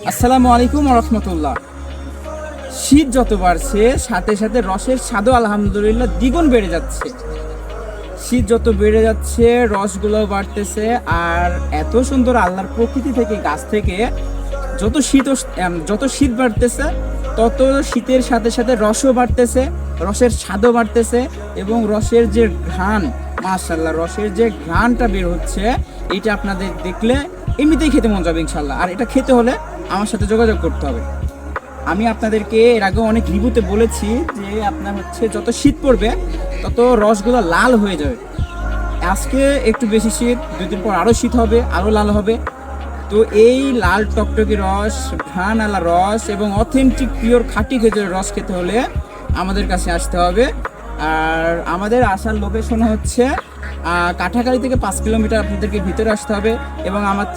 আসসালামু আলাইকুম রহমতুল্লাহ। শীত যত বাড়ছে সাথে সাথে রসের স্বাদও আলহামদুলিল্লাহ দ্বিগুণ বেড়ে যাচ্ছে। শীত যত বেড়ে যাচ্ছে রসগুলো বাড়তেছে, আর এত সুন্দর আল্লাহর প্রকৃতি থেকে গাছ থেকে যত শীত বাড়তেছে তত শীতের সাথে সাথে রসও বাড়তেছে, রসের স্বাদও বাড়তেছে এবং রসের যে ঘ্রাণ, মাশাআল্লাহ রসের যে ঘ্রাণটা বের হচ্ছে এটা আপনাদের দেখলে এমনিতেই খেতে মন যাবে ইনশাল্লাহ। আর এটা খেতে হলে আমার সাথে যোগাযোগ করতে হবে। আমি আপনাদেরকে এর আগে অনেক রিভিউতে বলেছি যে আপনার হচ্ছে যত শীত পড়বে তত রসগুলো লাল হয়ে যাবে। আজকে একটু বেশি শীত, 2 দিন পর আরও শীত হবে, আরও লাল হবে। তো এই লাল টকটকি রস, ঘ্রাণ আলা রস এবং অথেন্টিক পিওর খাঁটি খেজুরের রস খেতে হলে আমাদের কাছে আসতে হবে। আর আমাদের আসার লোকেশন হচ্ছে কাঁঠাকালি থেকে 5 কিলোমিটার আপনাদেরকে ভিতরে আসতে হবে। এবং আমার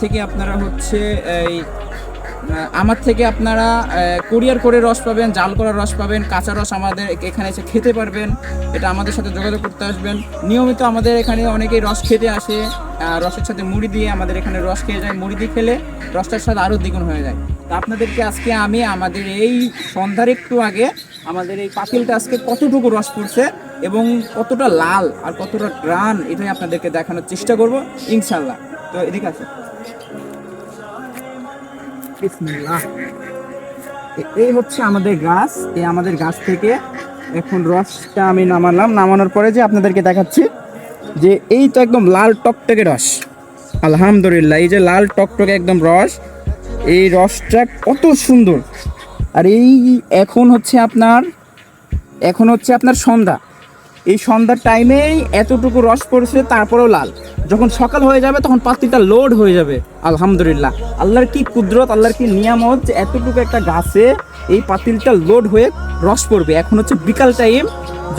থেকে আপনারা কুরিয়ার করে রস পাবেন, জাল করা রস পাবেন, কাঁচা রস আমাদের এখানে এসে খেতে পারবেন। এটা আমাদের সাথে যোগাযোগ করতে আসবেন। নিয়মিত আমাদের এখানে অনেকেই রস খেতে আসে, রসের সাথে মুড়ি দিয়ে আমাদের এখানে রস খেয়ে যায়। মুড়ি দিয়ে খেলে রসটার স্বাদ আরও দ্বিগুণ হয়ে যায়। তো আপনাদেরকে আজকে আমি আমাদের এই সন্ধ্যার একটু আগে আমাদের এই পাতিলটা আজকে কতটুকু রস পড়ছে এবং কতটা লাল আর কতটা গ্রান এটাই আপনাদেরকে দেখানোর চেষ্টা করব ইনশাল্লাহ। তো এদিকে আছে এই হচ্ছে আমাদের গাছ। এই আমাদের গাছ থেকে এখন রসটা আমি নামানোর পরে যে আপনাদেরকে দেখাচ্ছি যে এই তো একদম লাল টকটকে রস। আলহামদুলিল্লাহ, এই যে লাল টকটকে একদম রস, এই রসটা কত সুন্দর। আর এখন হচ্ছে আপনার সন্ধ্যা। এই সন্ধ্যার টাইমেই এতটুকু রস পড়ছে, তারপরেও লাল। যখন সকাল হয়ে যাবে তখন পাতিলটা লোড হয়ে যাবে। আলহামদুলিল্লাহ, আল্লাহর কি কুদরত, আল্লাহর কি নিয়ামত যে এতটুকু একটা গাছে এই পাতিলটা লোড হয়ে রস পড়বে। এখন হচ্ছে বিকাল টাইম,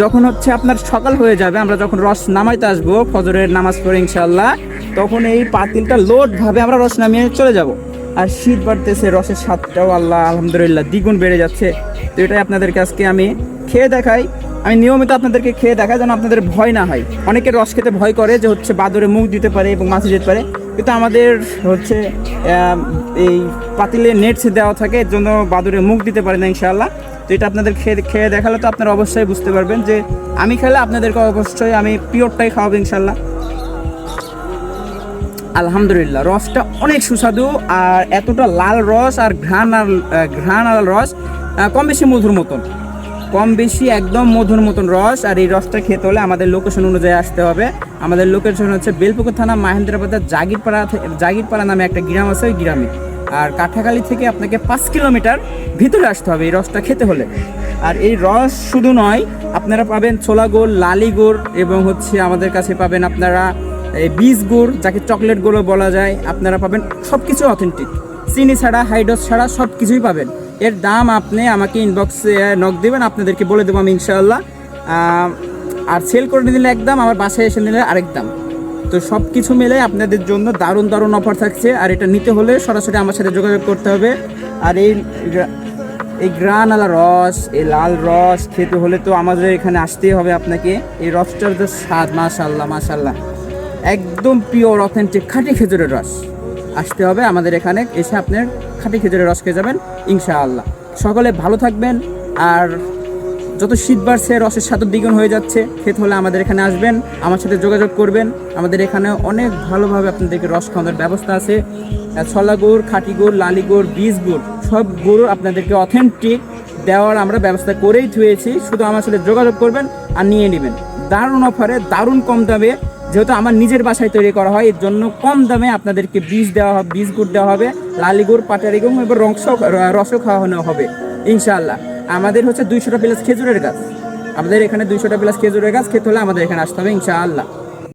যখন হচ্ছে আপনার সকাল হয়ে যাবে, আমরা যখন রস নামাইতে আসবো ফজরের নামাজ পড়ে ইনশাআল্লাহ, তখন এই পাতিলটা লোডভাবে আমরা রস নামিয়ে চলে যাব। আর শীত বাড়তেছে, রসের স্বাদটাও আলহামদুলিল্লাহ দ্বিগুণ বেড়ে যাচ্ছে। তো এটাই আপনাদেরকে আজকে আমি খেয়ে দেখাই। আমি নিয়মিত আপনাদেরকে খেয়ে দেখাই যেন আপনাদের ভয় না হয়। অনেকে রস খেতে ভয় করে যে হচ্ছে বাদুড়ে মুখ দিতে পারে এবং মাছি যেতে পারে, কিন্তু আমাদের হচ্ছে এই পাতিলে নেট দেওয়া থাকে, এর জন্য বাদুড়ে মুখ দিতে পারে না ইনশাআল্লাহ। তো এটা আপনাদের খেয়ে দেখালে তো আপনারা অবশ্যই বুঝতে পারবেন যে আমি খেলে আপনাদেরকে অবশ্যই আমি পিওরটাই খাওয়াবো ইনশাআল্লাহ। আলহামদুলিল্লাহ, রসটা অনেক সুস্বাদু। আর এতটা লাল রস আর ঘ্রাণ আর রস কম বেশি একদম মধুর মতন রস। আর এই রসটা খেতে হলে আমাদের লোকেশন অনুযায়ী আসতে হবে। আমাদের লোকেশন হচ্ছে বেলপুকুর থানা, মাহেন্দ্রবাজার, জাগিরপাড়া নামে একটা গ্রাম আছে, ওই গ্রামে। আর কাঁঠাকালি থেকে আপনাকে 5 কিলোমিটার ভিতরে আসতে হবে এই রসটা খেতে হলে। আর এই রস শুধু নয়, আপনারা পাবেন ছোলা গুড়, লালি গুড় এবং হচ্ছে আমাদের কাছে পাবেন আপনারা এই বীজ গুড়, যাকে চকলেট গুঁড়ো বলা যায়। আপনারা পাবেন সব কিছু অথেন্টিক, চিনি ছাড়া, হাইড্রোস ছাড়া সব কিছুই পাবেন। এর দাম আপনি আমাকে ইনবক্সে নক দেবেন, আপনাদেরকে বলে দেবো আমি ইনশাআল্লাহ। আর সেল করে নিলে একদম, আমার বাসায় এসে নিলে আরেক দাম। তো সব কিছু মিলে আপনাদের জন্য দারুণ অফার থাকছে। আর এটা নিতে হলে সরাসরি আমার সাথে যোগাযোগ করতে হবে। আর এই গ্রান আলা রস, এই লাল রস খেতে হলে তো আমাদের এখানে আসতেই হবে আপনাকে। এই রসটার যে স্বাদ, মাশাআল্লাহ একদম পিওর অথেন্টিক খাঁটি খেজুরের রস। আসতে হবে আমাদের এখানে, এসে আপনার খাঁটি খেজুরের রস খেয়ে যাবেন ইনশাআল্লাহ। সকলে ভালো থাকবেন। আর যত শীত বাড়ছে রসের স্বাদ দ্বিগুণ হয়ে যাচ্ছে। খেতে হলে আমাদের এখানে আসবেন, আমার সাথে যোগাযোগ করবেন। আমাদের এখানে অনেক ভালোভাবে আপনাদেরকে রস খাওয়ানোর ব্যবস্থা আছে। ছোলা গুড়, খাঁটি গুড়, লালি গুড়, বীজ গুড়, সব গুড় আপনাদেরকে অথেন্টিক দেওয়ার আমরা ব্যবস্থা করেই থুয়েছি। শুধু আমার সাথে যোগাযোগ করবেন আর নিয়ে নেবেন। দারুণ অফারে, দারুণ কম দামে। যেহেতু আমার নিজের বাসায় তৈরি করা হয়, এর জন্য কম দামে আপনাদেরকে বীজ গুড় দেওয়া হবে, লালি গুড়, পাটারি গুড় এবং রসও খাওয়ানো হবে ইনশাআল্লাহ। আমাদের হচ্ছে 200টা প্লাস খেজুরের গাছ। আমাদের এখানে 200টা প্লাস খেজুরের গাছ। খেতে হলে আমাদের এখানে আসতে হবে ইনশাআল্লাহ।